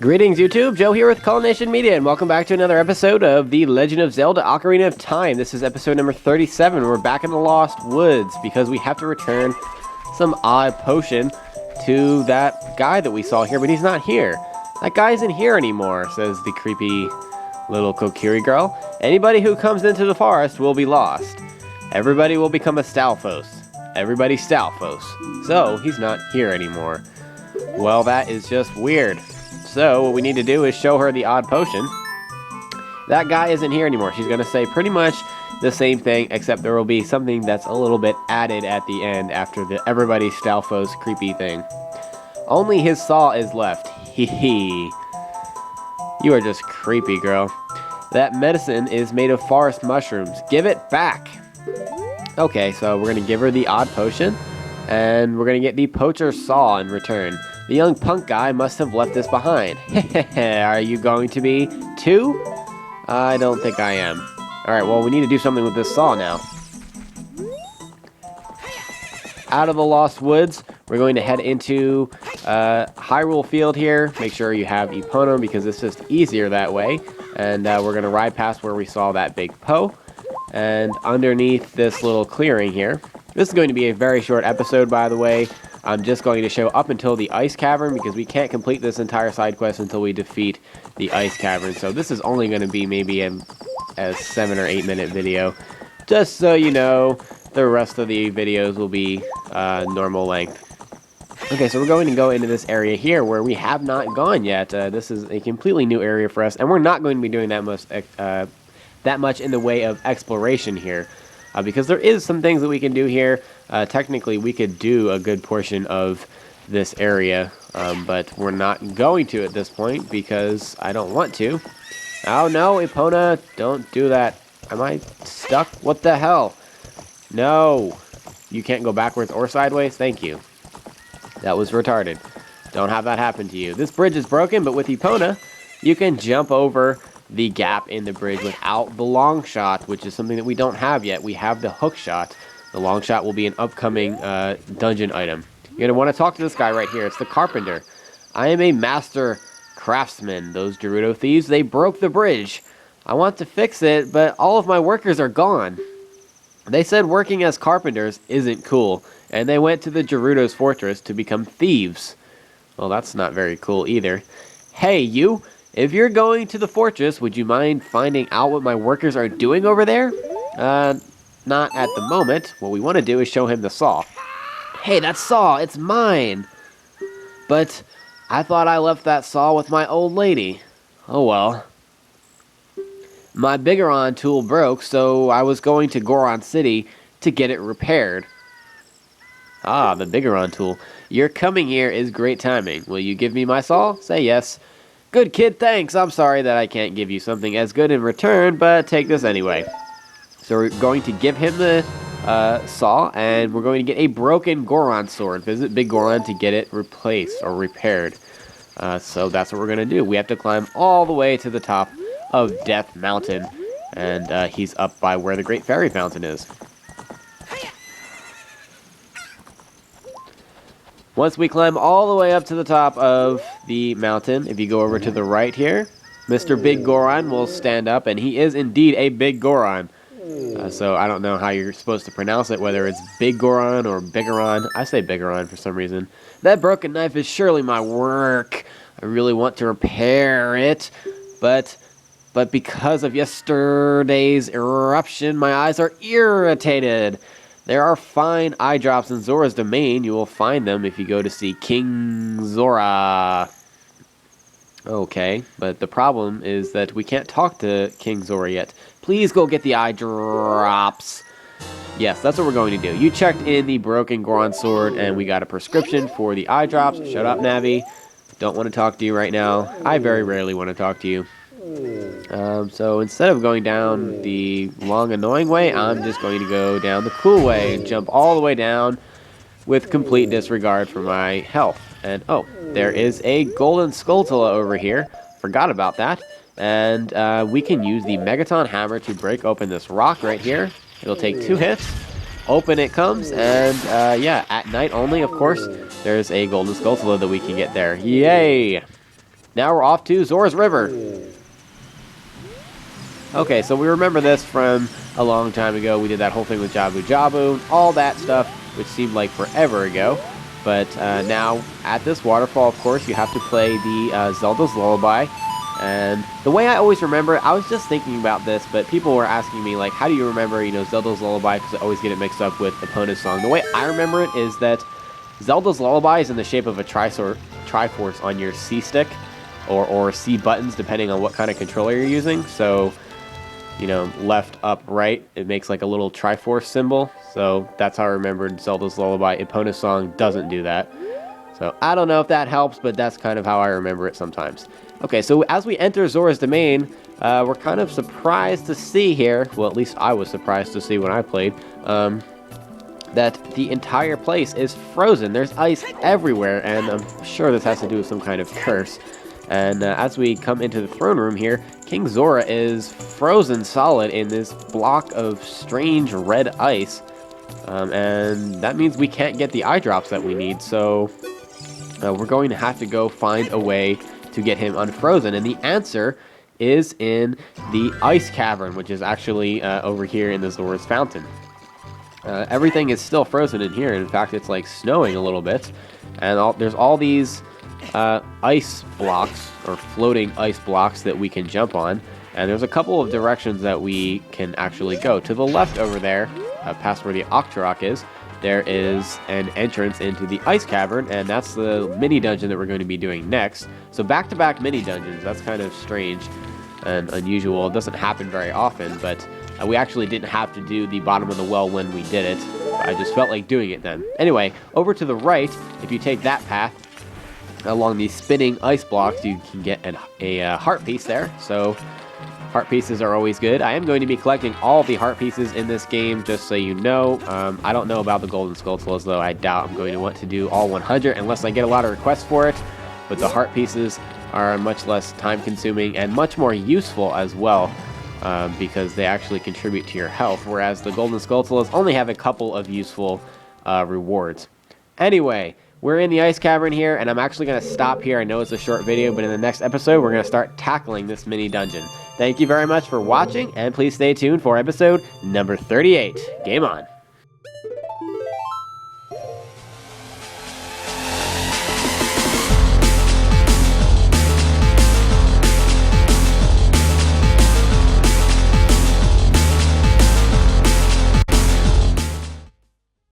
Greetings YouTube, Joe here with Culination Media, and welcome back to another episode of The Legend of Zelda Ocarina of Time. This is episode number 37. We're back in the Lost Woods because we have to return some odd potion to that guy that we saw here, but he's not here. That guy isn't here anymore, says the creepy little Kokiri girl. Anybody who comes into the forest will be lost. Everybody will become a Stalfos. Everybody's Stalfos. So, he's not here anymore. Well, that is just weird. So, what we need to do is show her the odd potion. That guy isn't here anymore. She's going to say pretty much the same thing, except there will be something that's a little bit added at the end after the everybody Stalfos creepy thing. Only his saw is left. Hee hee. You are just creepy, girl. That medicine is made of forest mushrooms. Give it back. Okay, so we're going to give her the odd potion, and we're going to get the poacher's saw in return. The young punk guy must have left this behind. Are you going to be too? I don't think I am. Alright, well, we need to do something with this saw now. Out of the Lost Woods, we're going to head into Hyrule Field here. Make sure you have Epona because it's just easier that way. And we're going to ride past where we saw that big Poe. And underneath this little clearing here. This is going to be a very short episode, by the way. I'm just going to show up until the Ice Cavern because we can't complete this entire side quest until we defeat the Ice Cavern. So this is only going to be maybe a 7 or 8 minute video. Just so you know, the rest of the videos will be normal length. Okay, so we're going to go into this area here where we have not gone yet. This is a completely new area for us, and we're not going to be doing that much in the way of exploration here. Because there is some things that we can do here. Technically, we could do a good portion of this area, but we're not going to at this point because I don't want to. Oh no, Epona, don't do that. Am I stuck? What the hell? No. You can't go backwards or sideways? Thank you. That was retarded. Don't have that happen to you. This bridge is broken, but with Epona, you can jump over the gap in the bridge without the long shot, which is something that we don't have yet. We have the hook shot. The long shot will be an upcoming dungeon item. You're going to want to talk to this guy right here. It's the carpenter. I am a master craftsman. Those Gerudo thieves, they broke the bridge. I want to fix it, but all of my workers are gone. They said working as carpenters isn't cool, and they went to the Gerudo's fortress to become thieves. Well, that's not very cool either. Hey, you! If you're going to the fortress, would you mind finding out what my workers are doing over there? Not at the moment. What we want to do is show him the saw. Hey, that saw, it's mine! But I thought I left that saw with my old lady. Oh well. My Bigoron tool broke, so I was going to Goron City to get it repaired. Ah, the Bigoron tool. Your coming here is great timing. Will you give me my saw? Say yes. Good kid, thanks. I'm sorry that I can't give you something as good in return, but take this anyway. So we're going to give him the saw, and we're going to get a broken Goron sword. Visit Big Goron to get it replaced or repaired. So that's what we're going to do. We have to climb all the way to the top of Death Mountain, and he's up by where the Great Fairy Fountain is. Once we climb all the way up to the top of the mountain, if you go over to the right here, Mr. Big Goron will stand up, and he is indeed a Big Goron. So I don't know how you're supposed to pronounce it, whether it's Big Goron or Bigoron. I say Bigoron for some reason. That broken knife is surely my work. I really want to repair it, but because of yesterday's eruption, my eyes are irritated. There are fine eyedrops in Zora's domain. You will find them if you go to see King Zora. Okay, but the problem is that we can't talk to King Zora yet. Please go get the eyedrops. Yes, that's what we're going to do. You checked in the broken Goron sword, and we got a prescription for the eyedrops. Shut up, Navi. Don't want to talk to you right now. I very rarely want to talk to you. So instead of going down the long, annoying way, I'm just going to go down the cool way and jump all the way down with complete disregard for my health. And, oh, there is a golden Skulltula over here. Forgot about that. And we can use the Megaton Hammer to break open this rock right here. It'll take 2 hits. Open it comes, and yeah, at night only, of course, there's a golden Skulltula that we can get there. Yay! Now we're off to Zora's River. Okay, so we remember this from a long time ago. We did that whole thing with Jabu Jabu, all that stuff, which seemed like forever ago. But now, at this waterfall, of course, you have to play the Zelda's Lullaby. And the way I always remember it, I was just thinking about this, but people were asking me, like, how do you remember, Zelda's Lullaby? Because I always get it mixed up with Epona's song. The way I remember it is that Zelda's Lullaby is in the shape of a Triforce on your C stick, or C buttons, depending on what kind of controller you're using. So, left, up, right, it makes like a little Triforce symbol. So that's how I remembered Zelda's Lullaby. Epona's song doesn't do that. So I don't know if that helps, but that's kind of how I remember it sometimes. Okay, so as we enter Zora's Domain, we're kind of surprised to see here, well, at least I was surprised to see when I played, that the entire place is frozen. There's ice everywhere, and I'm sure this has to do with some kind of curse. And as we come into the throne room here, King Zora is frozen solid in this block of strange red ice. And that means we can't get the eyedrops that we need, so we're going to have to go find a way to get him unfrozen. And the answer is in the ice cavern, which is actually over here in the Zora's Fountain. Everything is still frozen in here. In fact, it's like snowing a little bit. And there's all these ice blocks, or floating ice blocks, that we can jump on. And there's a couple of directions that we can actually go. To the left over there, past where the Octorok is, there is an entrance into the ice cavern, and that's the mini dungeon that we're going to be doing next. So back-to-back mini dungeons, that's kind of strange and unusual. It doesn't happen very often, but we actually didn't have to do the bottom of the well when we did it. I just felt like doing it then. Anyway, over to the right, if you take that path, along these spinning ice blocks, you can get a heart piece there. So heart pieces are always good. I am going to be collecting all the heart pieces in this game, just so you know. I don't know about the golden skulltulas, though. I doubt I'm going to want to do all 100 unless I get a lot of requests for it. But the heart pieces are much less time-consuming and much more useful as well, because they actually contribute to your health, whereas the golden skulltulas only have a couple of useful rewards. Anyway, we're in the ice cavern here, and I'm actually going to stop here. I know it's a short video, but in the next episode, we're going to start tackling this mini dungeon. Thank you very much for watching, and please stay tuned for episode number 38. Game on!